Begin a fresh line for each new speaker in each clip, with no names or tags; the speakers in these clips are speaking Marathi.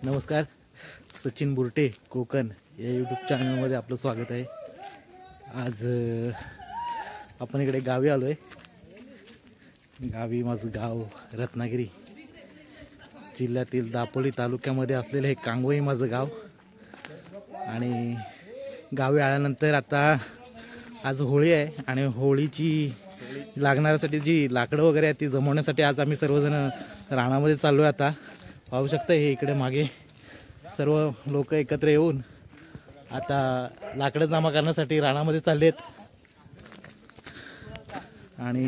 नमस्कार, सचिन बुर्टे कोकण या यूट्यूब चॅनलमध्ये आपलं स्वागत आहे। आज आपण इकडे गावी आलो आहे। गावी माझं गाव रत्नागिरी जिल्ह्यातील दापोली तालुक्यामध्ये असलेलं हे कांगोई माझं गाव। आणि गावी आल्यानंतर आता आज होळी आहे आणि होळीची लागण्यासाठी जी लाकडं वगैरे आहेत ती जमवण्यासाठी आज आम्ही सर्वजण रानामध्ये चाललो आहे। आता पाहू शकता हे इकडे मागे सर्व लोक एकत्र येऊन आता लाकडं जमा करण्यासाठी रानामध्ये चाललेत। आणि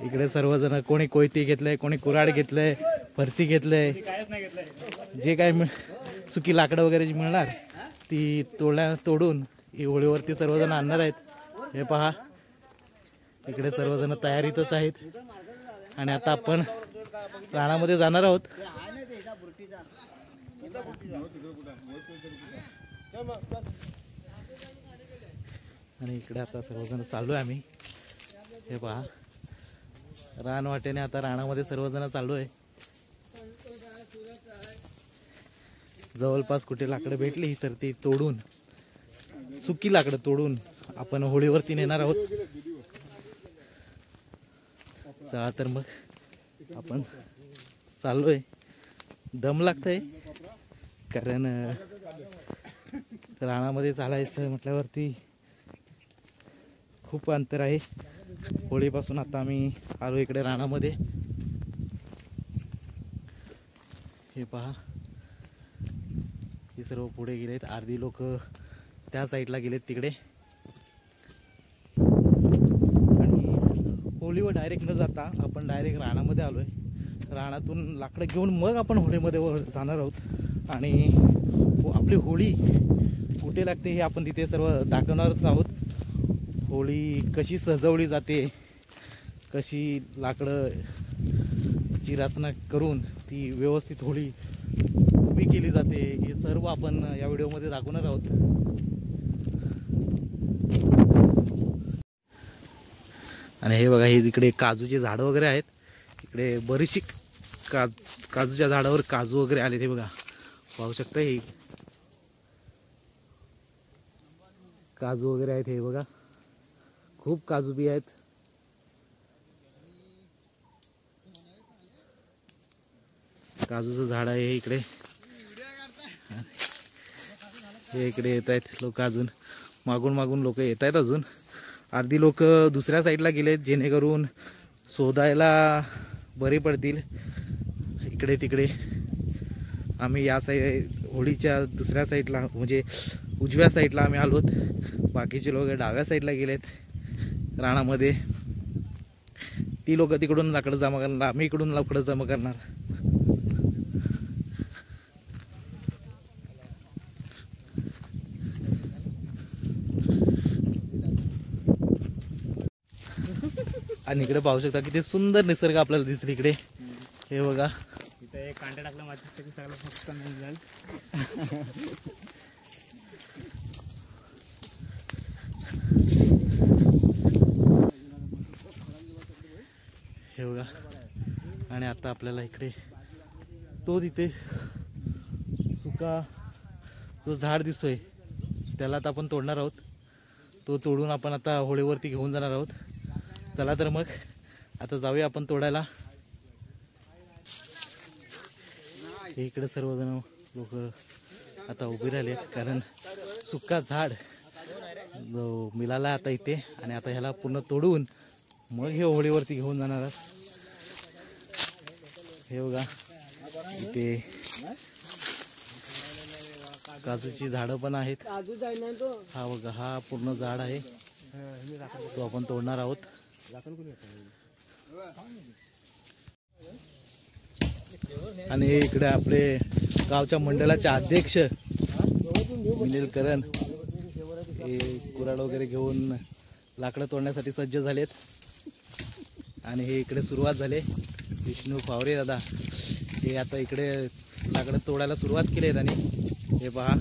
इकडे सर्वजण कोणी कोयती घेतलंय, कोणी कुऱ्हाड घेतलंय, फरसी घेतलंय, जे काय सुकी लाकडं वगैरे जी मिळणार ती तोडून ही होळीवरती सर्वजण आणणार आहेत। हे पहा इकडे सर्वजण तयारीतच आहेत आणि आता आपण रानामध्ये जाणार आहोत। आणि इकडे आता सर्वजण चाललो आहे आम्ही। हे पहा रान वाटेने आता रानामध्ये सर्वजण चाललो आहे। जवळपास कुठे लाकडं भेटली तर ती तोडून सुकी लाकडं तोडून आपण होळीवरती नेणार आहोत। चला तर मग आपण चाललोय। दम लागतंय कारण रानामध्ये चालायचं म्हटल्यावरती खूप अंतर आहे। होळीपासून आता आम्ही आलो इकडे रानामध्ये। हे पहा हे सर्व पुढे गेलेत, अर्धी लोक त्या साईडला गेलेत तिकडे। आणि होळीवर डायरेक्ट न जाता आपण डायरेक्ट रानामध्ये आलोय। रानातून लाकडं घेऊन मग आपण होळीमध्ये जाणार आहोत। आणि आपली होळी कुठे लागते हे आपण तिथे सर्व दाखवणारच आहोत। होळी कशी सजवली जाते, कशी लाकडं ची रचना करून ती व्यवस्थित होळी उभी केली जाते हे सर्व आपण या व्हिडिओमध्ये दाखवणार आहोत। आणि हे बघा हे इकडे काजूचे झाडं वगैरे आहेत। इकडे बरीचशी काजूच्या झाडावर काजू वगैरे आले ते बघा, पाहू शकता। हे काजू वगैरे आहेत, हे बघा खूप काजू बी आहेत। काजूचं झाड आहे इकडे। हे इकडे येत आहेत लोक, अजून मागून लोक येत आहेत। अजून अर्धी लोक दुसऱ्या साईडला गेलेत जेणेकरून शोधायला बरे पडतील इकडे तिकडे। आम्ही या साईड होळीच्या दुसऱ्या साईडला म्हणजे उजव्या साईडला आम्ही आलोत, बाकीचे लोक डाव्या साईडला गेलेत रानामध्ये। ती लोक तिकडून लाकडं जमा करणार, आम्ही इकडून लाकडं जमा करणार। आणि इकडे पाहू शकता किती सुंदर निसर्ग आपल्याला दिसले इकडे। हे बघा
इथे एक कांडा टाकला मातीसाठी सगळं फक्त नाही झालं।
हे बघा आणि आता आपल्याला इकडे तो तिथे सुका जो झाड दिसतोय त्याला आता आपण तोडणार आहोत। तो तोडून आपण आता होळीवरती घेऊन जाणार आहोत। चला तर मग आता जाऊया आपण तोडायला। इकडे सर्वजण लोक आता उभे राहिलेत कारण सुका झाड जो मिळाला आता इथे। आणि आता ह्याला पूर्ण तोडून मग हे होळीवरती घेऊन जाणार आहोत। हे बघा इथे काजूची झाडं पण आहेत। हा बघा हा पूर्ण झाड आहे, तो आपण तोडणार आहोत। आणि इकडे आपले गावच्या मंडळाचे अध्यक्ष विनील करण हे कुऱ्हाड वगैरे घेऊन लाकडं तोडण्यासाठी सज्ज झालेत। आणि हे इकडे सुरुवात झाली, विष्णू फावरे दादा हे आता इकडे लाकडं तोडायला सुरुवात केली आहे त्यांनी। हे पहा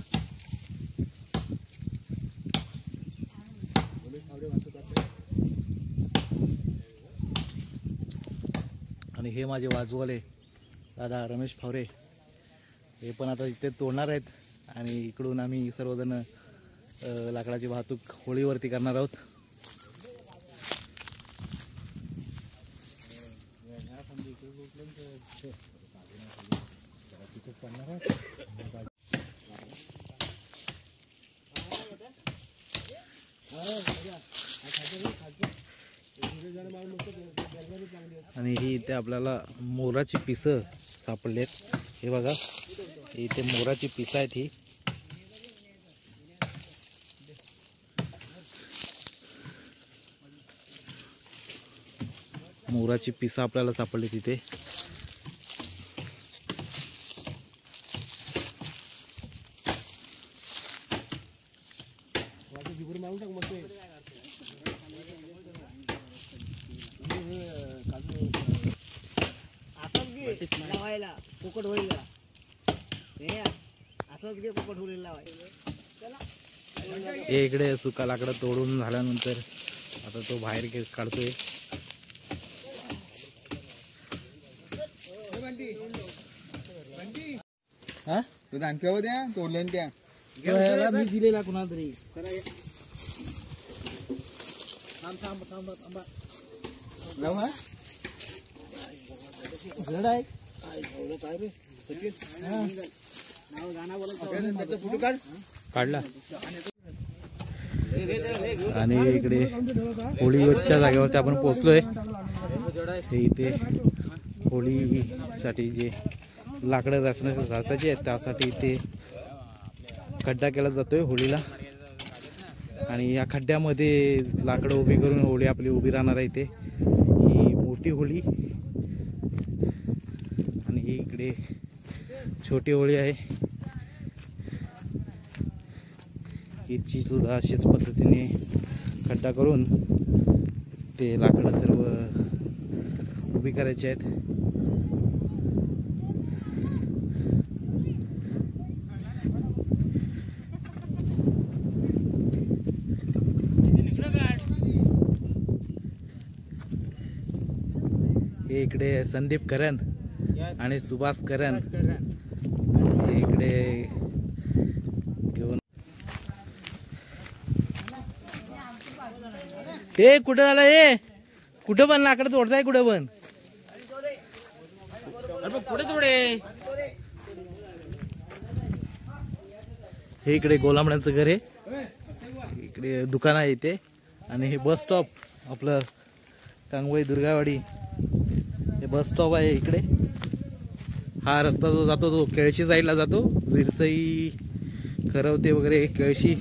आणि हे माझे वाजूवाले दादा रमेश फावरे हे पण आता इथे तोडणार आहेत आणि इकडून आम्ही सर्वजण लाकडाची वाहतूक होळीवरती करणार आहोत. आणि ही इथे आपल्याला मोराची पिसं सापडलेत. हे बघा इथे मोराची पिसं आहेत. ही मोराची पिसं आपल्याला सापडली तिथे.
पोकट होईल असंच घे पोकट होईल लावायला.
हे इकडे सुका लाकडं तोडून झाल्यानंतर आता तो बाहेर काढतोय. हा
तो दानक्यावर द्या तोडल्यान त्या
मी दिलेला कुणाला तरी.
लावा
घड आहे
त्याचा फोटो काढ.
काढला. आणि इकडे होळीच्या जागेवरती आपण पोहोचलोय. हे इथे होळीसाठी जे लाकडं रचायची आहेत त्यासाठी इथे खड्डा केला जातोय होळीला. आणि या खड्ड्यामध्ये लाकडं उभी करून होळी आपली उभी राहणार आहे. इथे ही मोठी होळी आणि ही इकडे छोटी होळी आहे. हिची सुद्धा अशाच पद्धतीने खड्डा करून ते लाकडं सर्व उभी करायची आहेत. हे इकडे संदीप करण आणि सुभाष करण हे इकडे घेऊन. हे कुठं झालं? हे कुठं पण लाकडं तोडताय? कुठं पण पुढे थोडे. हे इकडे गोलामड्यांचं घर आहे. इकडे दुकान आहे इथे. आणि हे बस स्टॉप आपलं कांगवाई दुर्गावाडी हे बस स्टॉप आहे इकडे. हा रस्ता जो जातो तो केळशी साईडला जातो. विरसई खरवते वगैरे केळशी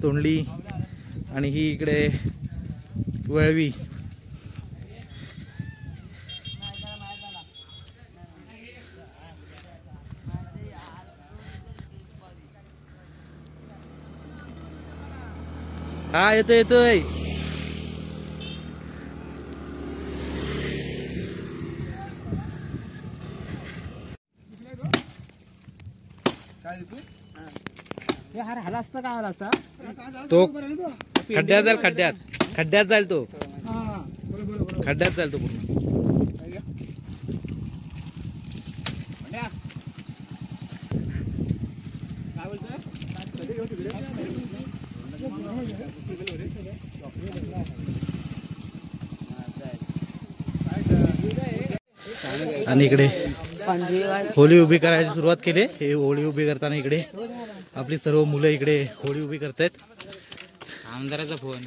तोंडली आणि ही इकडे वळवी. हा येतोय येतोय.
हाला असता का हाला असता
तो खड्ड्यात जाईल. खड्ड्यात जाईल तो. खड्ड्यात जाईल तो पूर्ण. आणि इकडे होळी उभी करायची सुरुवात केली. हे होळी उभी करताना इकडे आपली सर्व मुलं इकडे होळी उभी करतायत.
आमदाराचा फोन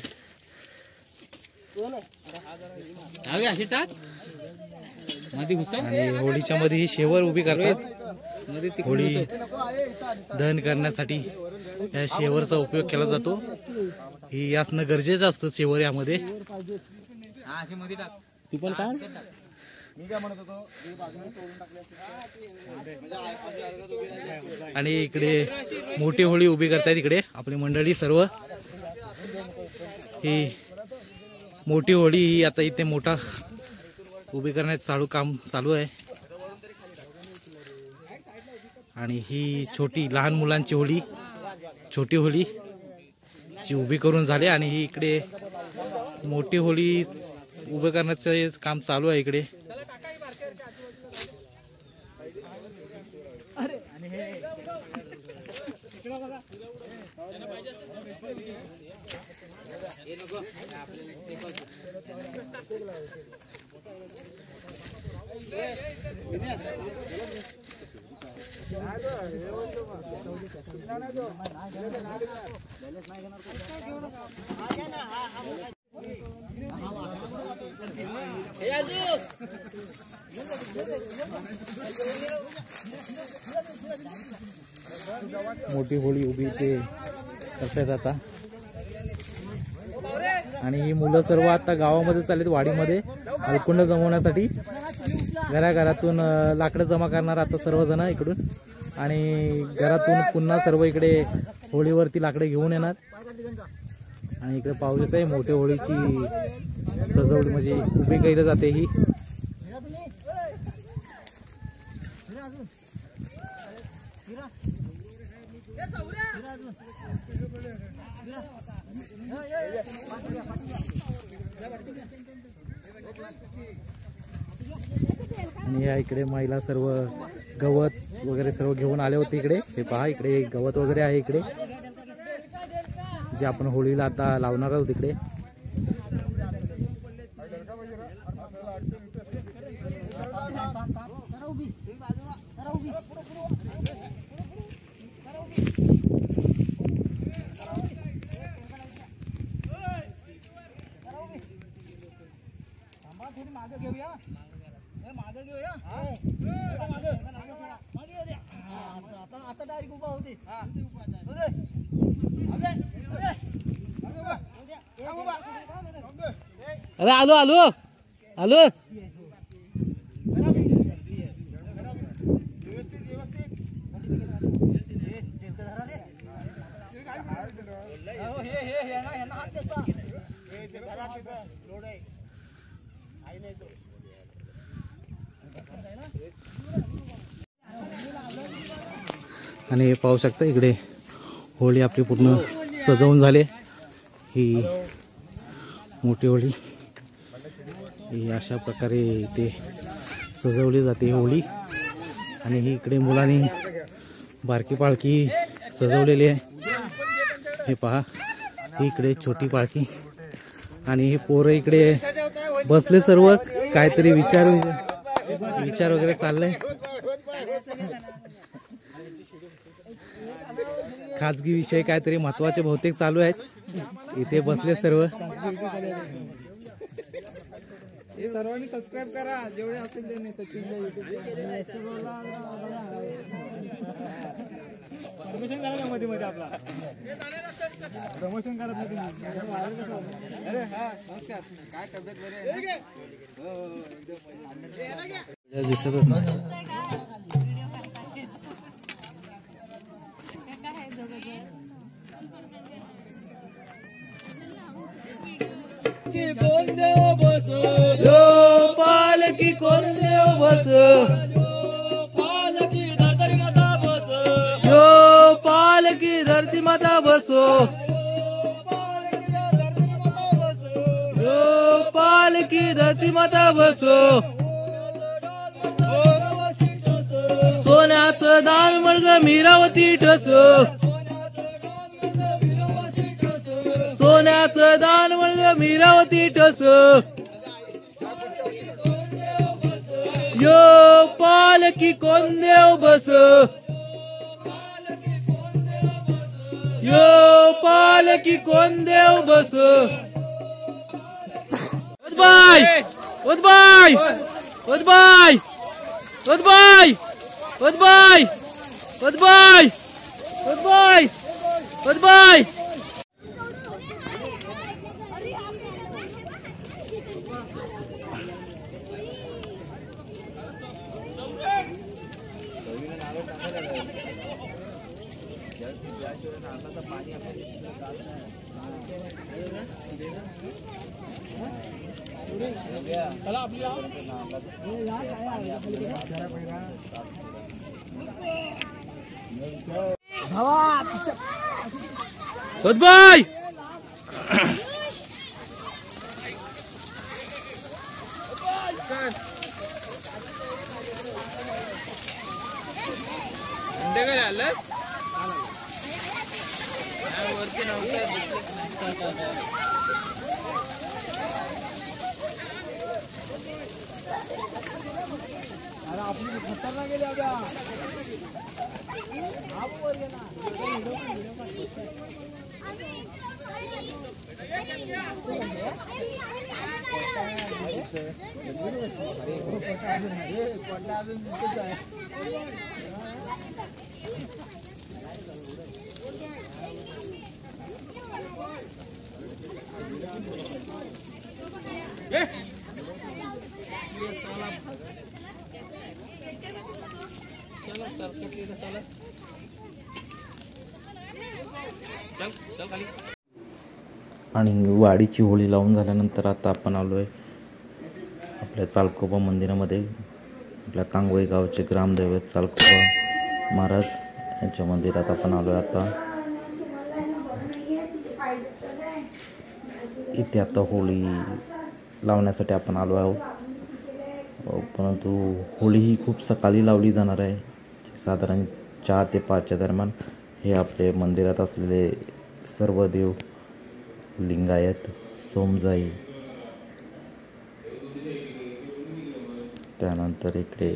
आणि होळीच्या मध्ये ही शेवर उभी करतात. होळी दहन करण्यासाठी या शेवरचा उपयोग केला जातो. ही असणं गरजेचं असतं शेवर यामध्ये.
ती पण काढ.
आणि इकडे मोठी होळी उभी करतायत इकडे आपली मंडळी सर्व. ही मोठी होळी ही आता इथे मोठा उभी करण्याचं काम चालू आहे. आणि ही छोटी लहान मुलांची होळी छोटी होळी ची उभी करून झाली. आणि ही इकडे मोठी होळी उभं करण्याचं काम चालू आहे इकडे. मोठी होळी उभी ते करतायत आता. आणि ही मुलं सर्व आता गावामध्ये चाललेत, वाडीमध्ये अलकुंड जमवण्यासाठी. घराघरातून लाकडं जमा करणार आता सर्वजण इकडून, आणि घरातून पुन्हा सर्व इकडे होळीवरती लाकडं घेऊन येणार. आणि इकडे पाहू येत आहे मोठ्या होळीची सजवणी म्हणजे उभी केली जाते ही. आणि या इकडे महिला सर्व गवत वगैरे सर्व घेऊन आले होते इकडे. हे पहा इकडे गवत वगैरे आहे इकडे, जे आपण होळीला आता लावणार आहोत इकडे. अरे आलो आलो आलो. आणि पाहू शकता इकडे होळी आपली पूर्ण सजवून झाले. ही मोठी होळी ही अशा प्रकारे इथे सजवली जाते होळी. आणि ही इकडे मुलांनी बारकी पालखी सजवलेली आहे. हे पहा ही इकडे छोटी पालखी. आणि हे पोरं इकडे बसले सर्व, काहीतरी विचार वगैरे चाललंय. खाजगी विषय काहीतरी महत्वाचे बहुतेक चालू आहेत. इथे बसले सर्व.
सर्वांनी सबस्क्राईब करा जेवढे असेल ते
प्रमोशन करा मध्ये मध्ये आपला प्रमोशन करत नाही.
अरे हा नमस्कार, काय तब्येत बरी आहे?
दिसतच नाही.
कोण देव बसो
यो पालकी कोण देव बसो,
पालकी धरतरी माता बसो,
यो पालकी धरती माता बसो, यो पालकी धरती माता बसो. सोन्याचं दान मळग मीरावती ठसो, सोन्याचं दान मळग मीरावती ठसो. यो पालकी कोण देव बसो, यो पालकी कोण देव बसो. उदबाई उदबाई उदबाई उदबाई उदबाई उदबाई उदबाई उदबाई. उदबाई
आलंस वरती
अरे आपली खतरनाक गेली आता
आणि वाडीची होळी लावून झाल्यानंतर आता आपण आलो आहे आपल्या चालकोबा मंदिरामध्ये. आपल्या कांगवई गावचे ग्रामदैवत चालकोबा महाराज यांच्या मंदिरात आपण आलो आहे आता. इथे आता होळी लावण्यासाठी आपण आलो आहोत. परंतु होळी ही खूप सकाळी लावली जाणार आहे. साधारण 4 ते 5च्या दरम्यान. हे आपले मंदिरात असलेले सर्व देव लिंगायत, सोमजाई, त्यानंतर इकडे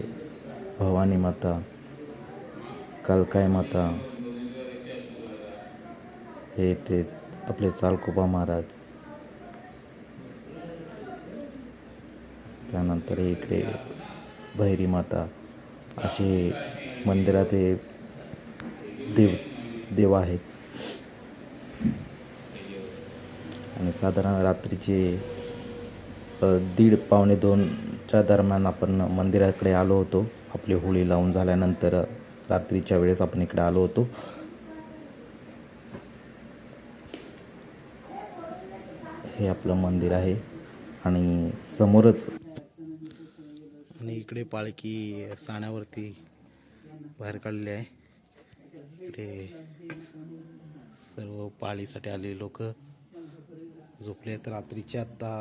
भवानी माता, कालकाई माता, हे ते आपले चालकोबा महाराज, त्यानंतर इकडे भैरी माता, असे मंदिरात हे देव आहेत. आणि साधारण रात्रीचे 1:30 पावणे 2च्या दरम्यान आपण मंदिराकडे आलो होतो. आपली होळी लावून झाल्यानंतर रात्रीच्या वेळेस आपण इकडे आलो होतो. हे आपलं मंदिर आहे आणि समोरच आणि इकडे पालखी साण्यावरती बाहेर काढलेली आहे. इकडे सर्व पाळीसाठी आलेले लोक झोपले आहेत. रात्रीचे आत्ता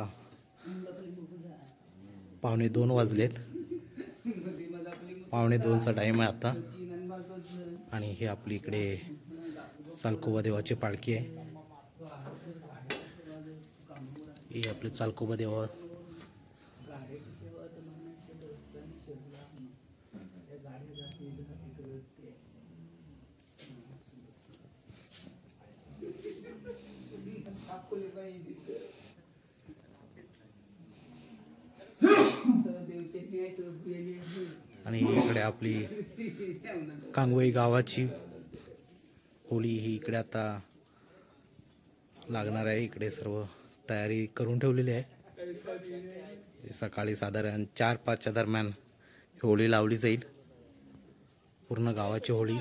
1:45 वाजलेत. 1:45चा टाईम आहे आता. आणि हे आपली इकडे चालकोबा देवाची पालखी आहे. हे आपले चालकोबा देवा आणि इकडे आपली कांगवई गावाची होळी ही इकडे आता लागणार आहे. इकडे सर्व तयारी करून ठेवलेली आहे. सकाळी साधारण 4-5च्या दरम्यान होळी लावली जाईल. पूर्ण गावाची होळी